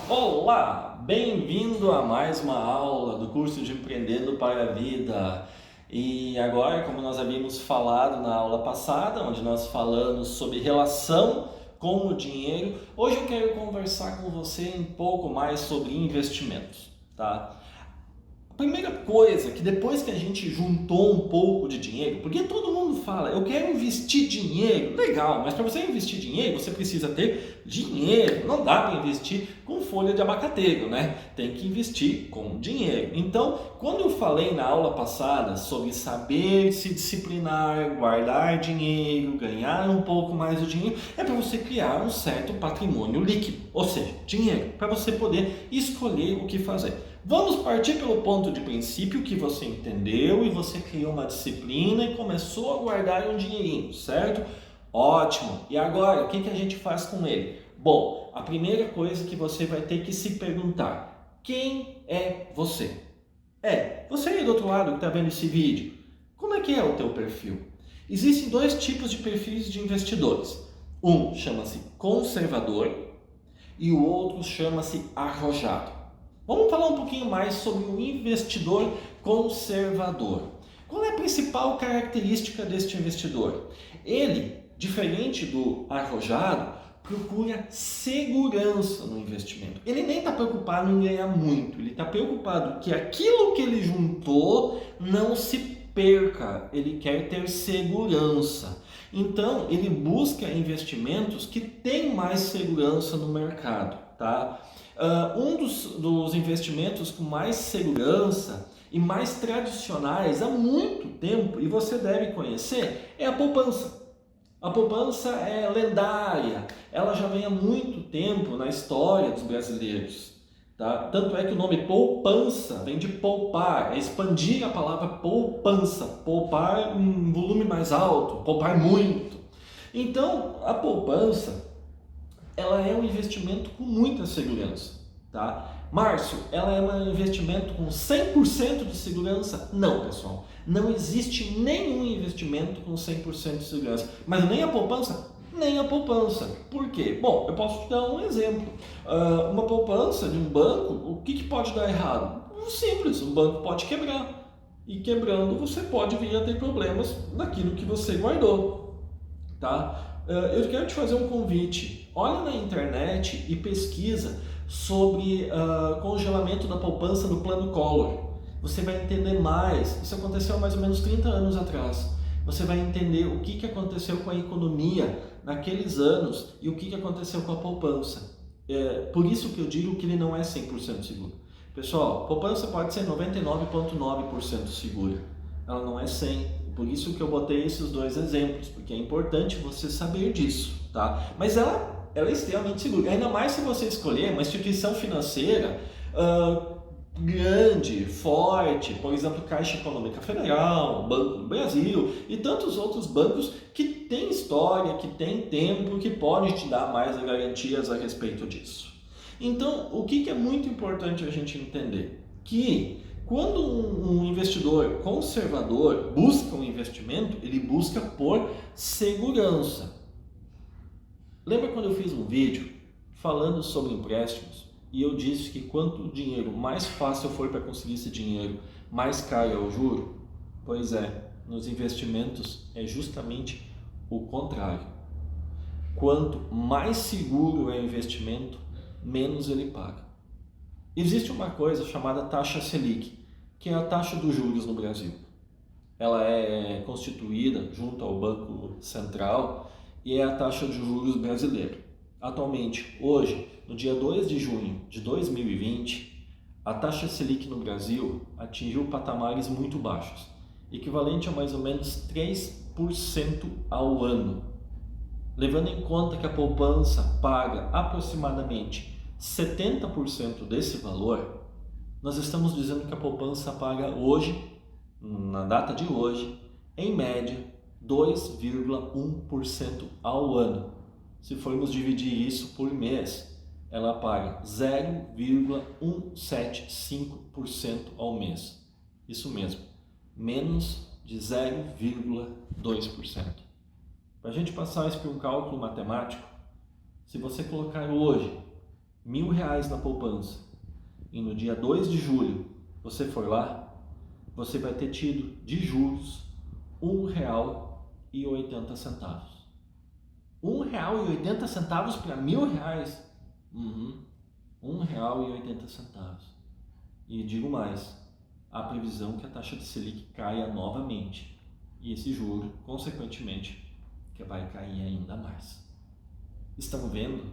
Olá, bem-vindo a mais uma aula do curso de Empreendendo para a Vida. E agora, como nós havíamos falado na aula passada, onde nós falamos sobre relação com o dinheiro, hoje eu quero conversar com você um pouco mais sobre investimentos, tá? A primeira coisa que depois que a gente juntou um pouco de dinheiro, porque todo mundo fala, eu quero investir dinheiro, legal, mas para você investir dinheiro você precisa ter dinheiro, não dá para investir com folha de abacateiro, né? Tem que investir com dinheiro. Então, quando eu falei na aula passada sobre saber se disciplinar, guardar dinheiro, ganhar um pouco mais de dinheiro, é para você criar um certo patrimônio líquido, ou seja, dinheiro, para você poder escolher o que fazer. Vamos partir pelo ponto de princípio que você entendeu e você criou uma disciplina e começou a guardar um dinheirinho, certo? Ótimo! E agora, o que a gente faz com ele? Bom, a primeira coisa que você vai ter que se perguntar: quem é você? Você aí do outro lado que está vendo esse vídeo, como é que é o teu perfil? Existem dois tipos de perfis de investidores. Um chama-se conservador e o outro chama-se arrojado. Vamos falar um pouquinho mais sobre o investidor conservador. Qual é a principal característica deste investidor? Ele, diferente do arrojado, procura segurança no investimento. Ele nem está preocupado em ganhar muito, ele está preocupado que aquilo que ele juntou não se perca, ele quer ter segurança. Então, ele busca investimentos que têm mais segurança no mercado, tá? Um dos investimentos com mais segurança e mais tradicionais há muito tempo, e você deve conhecer, é a poupança. A poupança é lendária, ela já vem há muito tempo na história dos brasileiros. Tá? Tanto é que o nome poupança vem de poupar, é expandir a palavra poupança, poupar um volume mais alto, poupar muito. Então, a poupança, ela é um investimento com muita segurança, tá? Márcio, ela é um investimento com 100% de segurança? Não, pessoal. Não existe nenhum investimento com 100% de segurança. Mas nem a poupança? Nem a poupança. Por quê? Bom, eu posso te dar um exemplo. Uma poupança de um banco, o que pode dar errado? Simples, um banco pode quebrar. E quebrando, você pode vir a ter problemas naquilo que você guardou, tá? Eu quero te fazer um convite. Olha na internet e pesquisa sobre congelamento da poupança no plano Collor. Você vai entender mais. Isso aconteceu há mais ou menos 30 anos atrás. Você vai entender o que aconteceu com a economia naqueles anos e o que aconteceu com a poupança. Por isso que eu digo que ele não é 100% seguro. Pessoal, poupança pode ser 99,9% segura. Ela não é 100%. Por isso que eu botei esses dois exemplos, porque é importante você saber disso, tá? Mas ela é extremamente segura, ainda mais se você escolher uma instituição financeira grande, forte, por exemplo, Caixa Econômica Federal, Banco do Brasil e tantos outros bancos que têm história, que têm tempo, que podem te dar mais garantias a respeito disso. Então, o que é muito importante a gente entender? Que quando um investidor conservador busca um investimento, ele busca por segurança. Lembra quando eu fiz um vídeo falando sobre empréstimos e eu disse que quanto dinheiro mais fácil for para conseguir esse dinheiro, mais caro é o juro? Pois é, nos investimentos é justamente o contrário. Quanto mais seguro é o investimento, menos ele paga. Existe uma coisa chamada taxa Selic, que é a taxa dos juros no Brasil. Ela é constituída junto ao Banco Central e é a taxa de juros brasileira. Atualmente, hoje, no dia 2 de junho de 2020, a taxa Selic no Brasil atingiu patamares muito baixos, equivalente a mais ou menos 3% ao ano. Levando em conta que a poupança paga aproximadamente 70% desse valor, nós estamos dizendo que a poupança paga hoje, na data de hoje, em média, 2,1% ao ano. Se formos dividir isso por mês, ela paga 0,175% ao mês. Isso mesmo, menos de 0,2%. Para a gente passar isso para um cálculo matemático, se você colocar hoje R$ 1.000 na poupança e no dia 2 de julho você for lá, você vai ter tido de juros R$ 1,80. R$ 1,80 para R$ 1.000? R$ 1,80. E digo mais, a previsão que a taxa de Selic caia novamente e esse juro, consequentemente, que vai cair ainda mais. Estão vendo?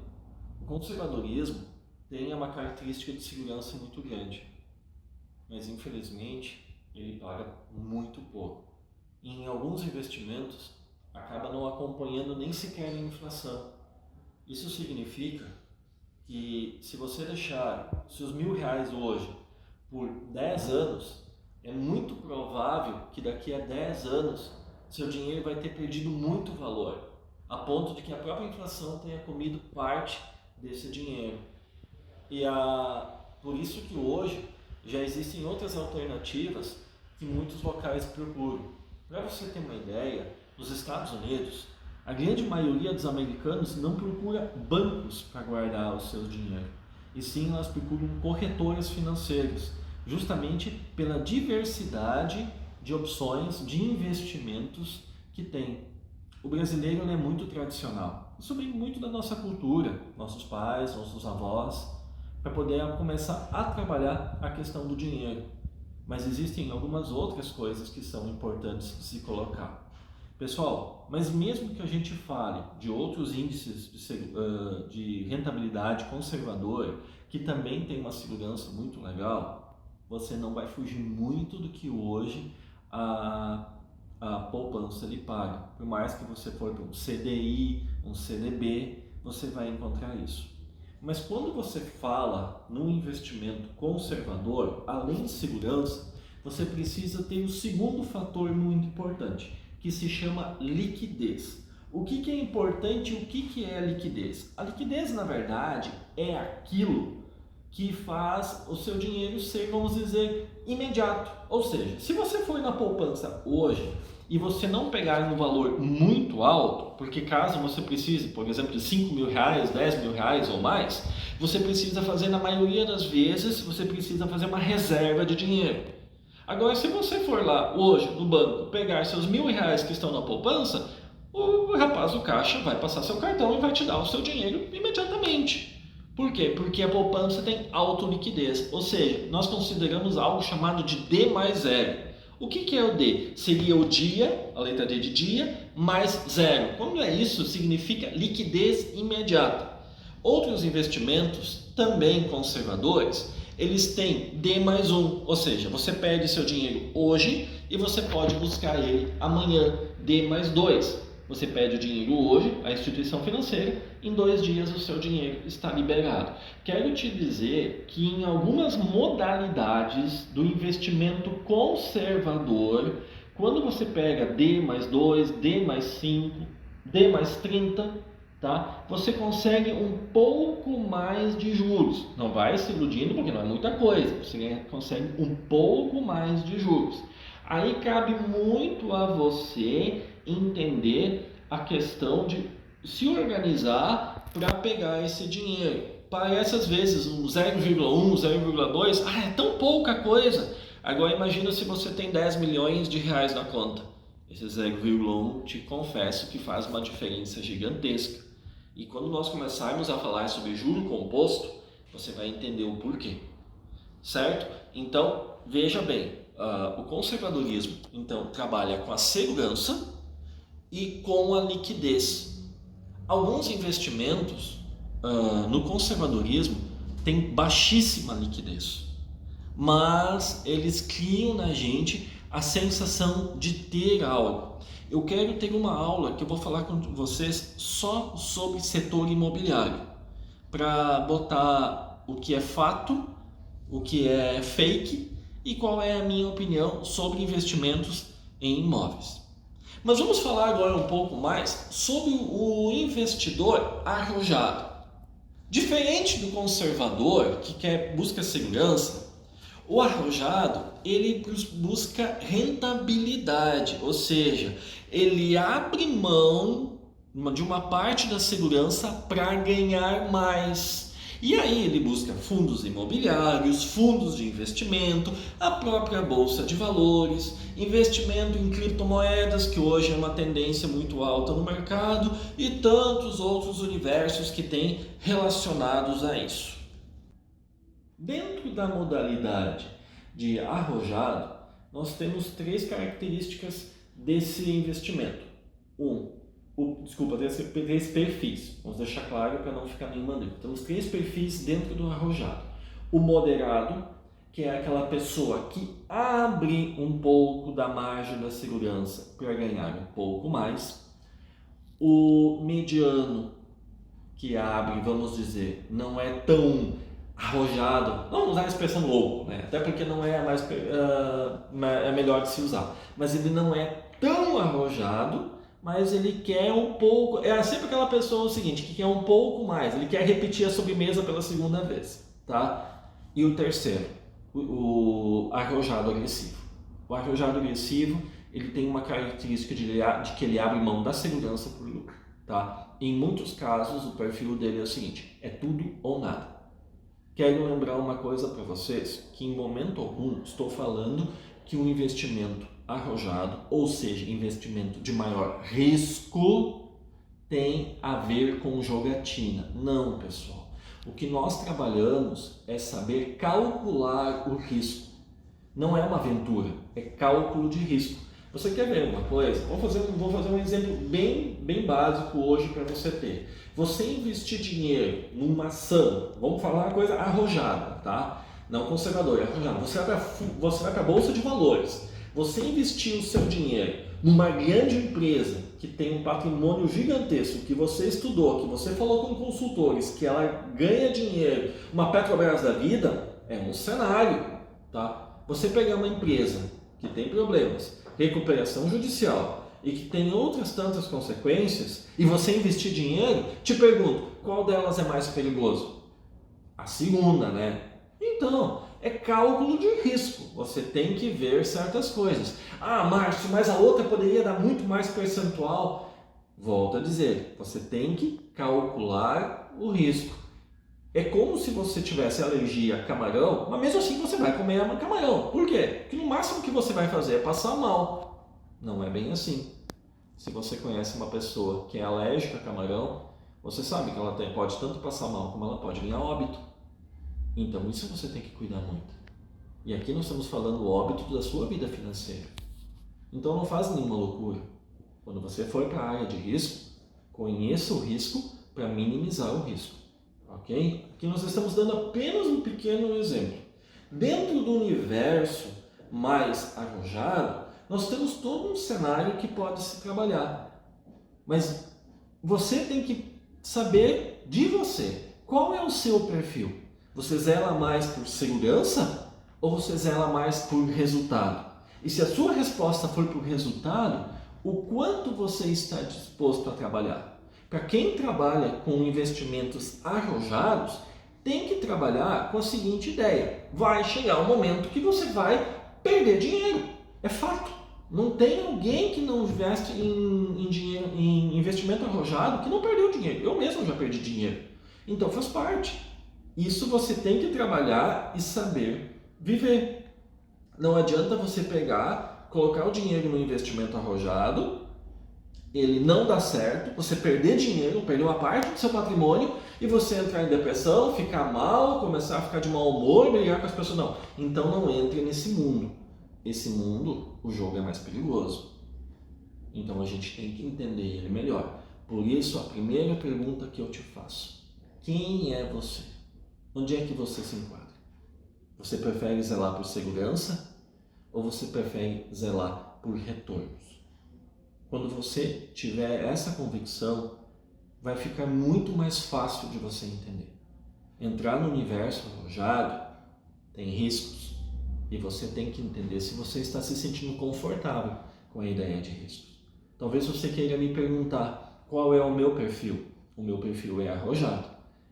O conservadorismo tem uma característica de segurança muito grande, mas infelizmente ele paga muito pouco. E em alguns investimentos acaba não acompanhando nem sequer a inflação. Isso significa que se você deixar seus R$ 1.000 hoje por 10 anos, é muito provável que daqui a 10 anos seu dinheiro vai ter perdido muito valor, a ponto de que a própria inflação tenha comido parte desse dinheiro. E por isso que hoje já existem outras alternativas que muitos locais procuram. Para você ter uma ideia, nos Estados Unidos, a grande maioria dos americanos não procura bancos para guardar o seu dinheiro, e sim elas procuram corretoras financeiras, justamente pela diversidade de opções de investimentos que tem. O brasileiro é muito tradicional, isso vem muito da nossa cultura, nossos pais, nossos avós, para poder começar a trabalhar a questão do dinheiro. Mas existem algumas outras coisas que são importantes de se colocar. Pessoal, mas mesmo que a gente fale de outros índices de rentabilidade conservadora, que também tem uma segurança muito legal, você não vai fugir muito do que hoje a poupança lhe paga. Por mais que você for para um CDI, um CDB, você vai encontrar isso. Mas quando você fala num investimento conservador, além de segurança, você precisa ter o segundo fator muito importante, que se chama liquidez. O que é importante e o que é a liquidez? A liquidez, na verdade, é aquilo que faz o seu dinheiro ser, vamos dizer, imediato. Ou seja, se você for na poupança hoje e você não pegar um valor muito alto, porque caso você precise, por exemplo, de R$ 5.000, R$ 10.000 ou mais, você precisa fazer, na maioria das vezes, você precisa fazer uma reserva de dinheiro. Agora, se você for lá hoje no banco pegar seus R$ 1.000 que estão na poupança, o rapaz do caixa vai passar seu cartão e vai te dar o seu dinheiro imediatamente. Por quê? Porque a poupança tem autoliquidez, ou seja, nós consideramos algo chamado de D mais zero. O que é o D? Seria o dia, a letra D de dia, mais zero. Quando é isso, significa liquidez imediata. Outros investimentos, também conservadores, eles têm D mais 1, ou seja, você perde seu dinheiro hoje e você pode buscar ele amanhã, D mais 2. Você pede o dinheiro hoje à instituição financeira, em 2 dias o seu dinheiro está liberado. Quero te dizer que em algumas modalidades do investimento conservador, quando você pega D mais 2, D mais 5, D mais 30, tá? Você consegue um pouco mais de juros. Não vai se iludindo porque não é muita coisa, você consegue um pouco mais de juros. Aí cabe muito a você entender a questão de se organizar para pegar esse dinheiro. Parece às vezes um 0,1, 0,2, é tão pouca coisa. Agora imagina se você tem 10 milhões de reais na conta. Esse 0,1, te confesso que faz uma diferença gigantesca. E quando nós começarmos a falar sobre juro composto, você vai entender o porquê. Certo? Então, veja bem, o conservadorismo então trabalha com a segurança e com a liquidez. Alguns investimentos no conservadorismo têm baixíssima liquidez, mas eles criam na gente a sensação de ter algo. Eu quero ter uma aula que eu vou falar com vocês só sobre setor imobiliário, para botar o que é fato, o que é fake e qual é a minha opinião sobre investimentos em imóveis. Mas vamos falar agora um pouco mais sobre o investidor arrojado. Diferente do conservador que busca segurança, o arrojado ele busca rentabilidade, ou seja, ele abre mão de uma parte da segurança para ganhar mais. E aí ele busca fundos imobiliários, fundos de investimento, a própria bolsa de valores, investimento em criptomoedas, que hoje é uma tendência muito alta no mercado, e tantos outros universos que tem relacionados a isso. Dentro da modalidade de arrojado, nós temos três características desse investimento. Três perfis. Vamos deixar claro para não ficar nenhuma dúvida. Temos três perfis dentro do arrojado. O moderado, que é aquela pessoa que abre um pouco da margem da segurança para ganhar um pouco mais. O mediano, que abre, vamos dizer, não é tão arrojado, vamos usar a expressão louco, né? Até porque não é mais é melhor de se usar, mas ele não é tão arrojado, mas ele quer um pouco, é sempre aquela pessoa o seguinte, que quer um pouco mais, ele quer repetir a sobremesa pela segunda vez, tá? E o terceiro, o arrojado agressivo. O arrojado agressivo, ele tem uma característica de que ele abre mão da segurança por lucro, tá? Em muitos casos, o perfil dele é o seguinte, é tudo ou nada. Quero lembrar uma coisa para vocês, que em momento algum estou falando que um investimento arrojado, ou seja, investimento de maior risco, tem a ver com jogatina. Não, pessoal. O que nós trabalhamos é saber calcular o risco. Não é uma aventura, é cálculo de risco. Você quer ver uma coisa? Vou fazer um exemplo bem básico hoje para você ter. Você investir dinheiro numa ação, vamos falar uma coisa arrojada, tá? Não conservadora, arrojada. Você vai para a Bolsa de Valores. Você investir o seu dinheiro numa grande empresa que tem um patrimônio gigantesco, que você estudou, que você falou com consultores, que ela ganha dinheiro, uma Petrobras da vida, é um cenário, tá? Você pegar uma empresa que tem problemas, recuperação judicial e que tem outras tantas consequências, e você investir dinheiro, te pergunto, qual delas é mais perigoso? A segunda, né? Então, é cálculo de risco. Você tem que ver certas coisas. Ah, Márcio, mas a outra poderia dar muito mais percentual. Volto a dizer, você tem que calcular o risco. É como se você tivesse alergia a camarão, mas mesmo assim você vai comer camarão. Por quê? Porque no máximo que você vai fazer é passar mal. Não é bem assim. Se você conhece uma pessoa que é alérgica a camarão, você sabe que ela pode tanto passar mal como ela pode vir a óbito. Então isso você tem que cuidar muito. E aqui nós estamos falando o óbito da sua vida financeira. Então não faz nenhuma loucura. Quando você for para a área de risco, conheça o risco para minimizar o risco. Ok? Aqui nós estamos dando apenas um pequeno exemplo. Dentro do universo mais arrojado, nós temos todo um cenário que pode se trabalhar. Mas você tem que saber de você. Qual é o seu perfil? Você zela mais por segurança ou você zela mais por resultado? E se a sua resposta for por resultado, o quanto você está disposto a trabalhar? Para quem trabalha com investimentos arrojados, tem que trabalhar com a seguinte ideia. Vai chegar um momento que você vai perder dinheiro. É fato. Não tem alguém que não investe em investimento arrojado que não perdeu dinheiro. Eu mesmo já perdi dinheiro. Então faz parte. Isso você tem que trabalhar e saber viver. Não adianta você pegar, colocar o dinheiro no investimento arrojado, ele não dá certo, você perder dinheiro, perder uma parte do seu patrimônio e você entrar em depressão, ficar mal, começar a ficar de mau humor, brigar com as pessoas. Não. Então não entre nesse mundo. Esse mundo, o jogo é mais perigoso. Então a gente tem que entender ele melhor. Por isso, a primeira pergunta que eu te faço: quem é você? Onde é que você se enquadra? Você prefere zelar por segurança ou você prefere zelar por retornos? Quando você tiver essa convicção, vai ficar muito mais fácil de você entender. Entrar no universo arrojado tem riscos. E você tem que entender se você está se sentindo confortável com a ideia de riscos. Talvez você queira me perguntar qual é o meu perfil. O meu perfil é arrojado.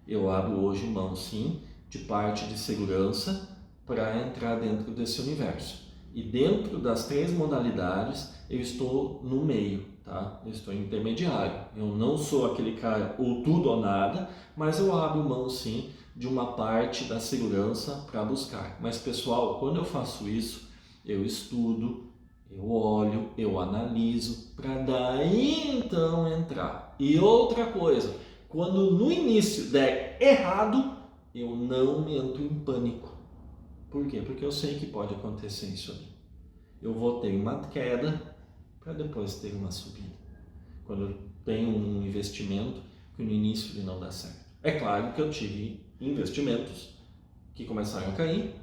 Eu abro hoje mão, sim, de parte de segurança para entrar dentro desse universo. E dentro das três modalidades, eu estou no meio, tá? Eu estou intermediário. Eu não sou aquele cara ou tudo ou nada, mas eu abro mão, sim, de uma parte da segurança para buscar. Mas pessoal, quando eu faço isso, eu estudo, eu olho, eu analiso, para daí então entrar. E outra coisa, quando no início der errado, eu não entro em pânico. Por quê? Porque eu sei que pode acontecer isso ali. Eu vou ter uma queda para depois ter uma subida. Quando eu tenho um investimento que no início ele não dá certo. É claro que eu tive investimentos que começaram a cair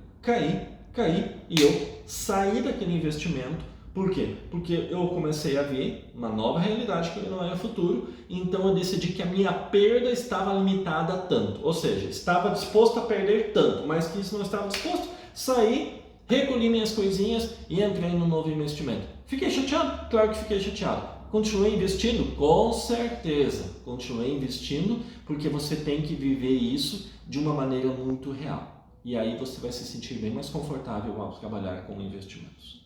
e eu saí daquele investimento. Por quê? Porque eu comecei a ver uma nova realidade que não era futuro, então eu decidi que a minha perda estava limitada a tanto, ou seja, estava disposto a perder tanto, mas que isso não estava disposto, saí, recolhi minhas coisinhas e entrei no novo investimento. Fiquei chateado? Claro que fiquei chateado. Continuei investindo? Com certeza, continuei investindo porque você tem que viver isso de uma maneira muito real. E aí você vai se sentir bem mais confortável ao trabalhar com investimentos.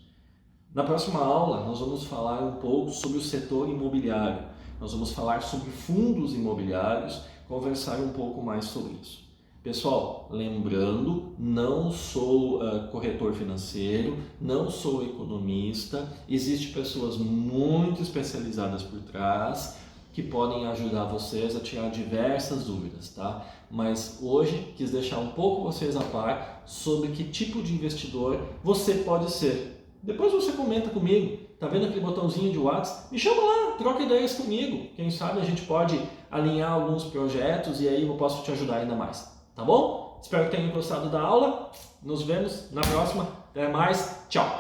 Na próxima aula, nós vamos falar um pouco sobre o setor imobiliário. Nós vamos falar sobre fundos imobiliários, conversar um pouco mais sobre isso. Pessoal, lembrando, não sou corretor financeiro, não sou economista, existem pessoas muito especializadas por trás que podem ajudar vocês a tirar diversas dúvidas, tá? Mas hoje quis deixar um pouco vocês a par sobre que tipo de investidor você pode ser. Depois você comenta comigo, tá vendo aquele botãozinho de WhatsApp? Me chama lá, troca ideias comigo. Quem sabe a gente pode alinhar alguns projetos e aí eu posso te ajudar ainda mais, tá bom? Espero que tenham gostado da aula. Nos vemos na próxima. Até mais. Tchau!